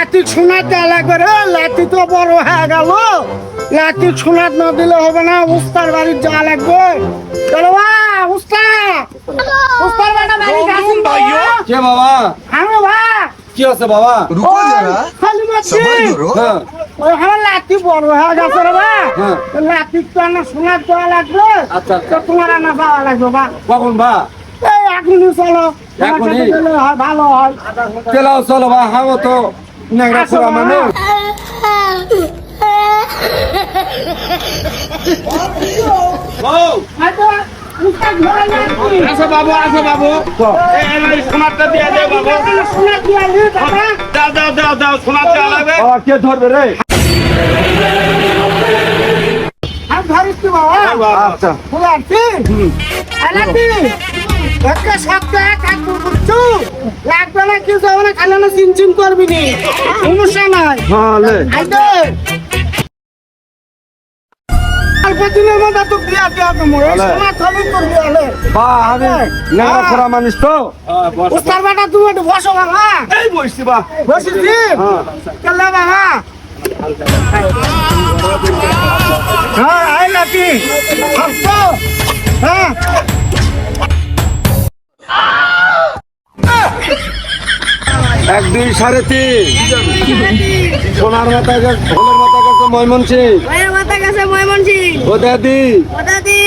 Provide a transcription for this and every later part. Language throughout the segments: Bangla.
লাঠি সোনার দেওয়া লাগবে রে, লাঠি তো বড় হয়ে গেল, লাঠি সোনার না দিলে হবে না, উস্তার বাড়ির যাওয়া লাগবে। চলো বা উস্তাদ, উস্তার বাড়িটা বাড়ি যাচ্ছি কে বাবা? আমি বা কি আছে বাবা? रुको जरा খালি মাছি सबर करो হ্যাঁ ওই আমার লাঠি বড় হয়ে গেছে রে বা, হ্যাঁ। লাঠি তো না সোনার দেওয়া লাগবে, আচ্ছা, তো তোমার না যাওয়া লাগবে বা। কখন বা? এই এখনই চলো, আমার এখনই? সাথে গেলে হয়, ভালো হয়। চলো চলো বা, হাও তো নেংরা আসো পুরা বাবা। মানুষ। হয়তো উস্তাদ ঘরে যাচ্ছি। আসো বাবু, আসো বাবু। এই সোনারটা দিয়ে দে বাবু। সোনার দিয়ে আলি বাবা। দাও দাও দাও দাও, সোনার দেওয়া লাগবে। বাবা কে ধরবে রে? আমি ধরিস বাবা। আচ্ছা ফুল আনছি? আলাদি। একটা সপ্তাহে কাকু করছু। লাগবে না কিছু হবে না, খালি না চিনচিন করবি নি। সমস্যা নাই। হ্যাঁ লে আইদে। অল্প দিনের মধ্যে তো বিয়া দেওয়া দেবো। এই হলে। সোনা থলি তোর বিয়া হলে। বা আমি নেংরা পুরা মানুষ তো। উস্তার বেটা তুমি একটু বসো বাবা। এই বসছি বা। বসেছি? হ্যাঁ চলে বাবা। হ্যাঁ আই নাকি আসতো হ্যাঁ এক দুই সাড়ে তিন সোনার মাথা গেছে, ঢোলের মাথা গেছে ময়মনসিং। ওয়ের মাথা গেছে ময়মনসিং। ও দাদি ওটা দি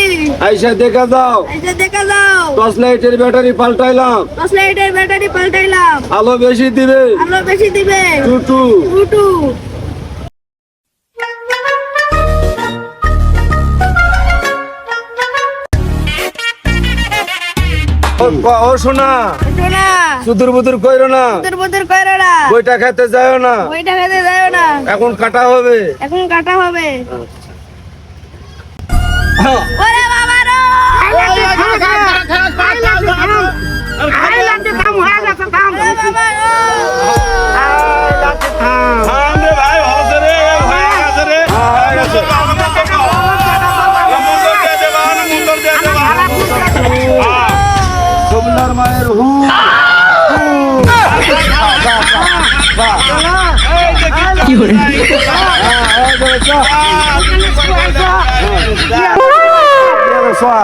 আইসা দেখা যাও, এসে দেখা যাও। টর্চ লাইটের ব্যাটারি পাল্টাইলাম, টর্চ লাইটের ব্যাটারি পাল্টাইলাম। আলো বেশি দিবে, আলো বেশি দিবে। টুটু। টুটু ও শোনা, টুটু না সুদূর বুদুর কইরো না, তোর বদর কইরো না। বইটা খেতে যাও না, ওইটা খেতে যাও না, এখন কাটা হবে। এখন কাটা হবে। ওরে বাবা রে, থাম রে ভাই, হসে রে, হয়ে গেছে রে, হয়ে গেছে। মুন্ডর দিয়ে দে বাবা, মুন্ডর দিয়ে দে বাবা। হ্যাঁ। সোমনার মায়ের হু কি করে? সোয়া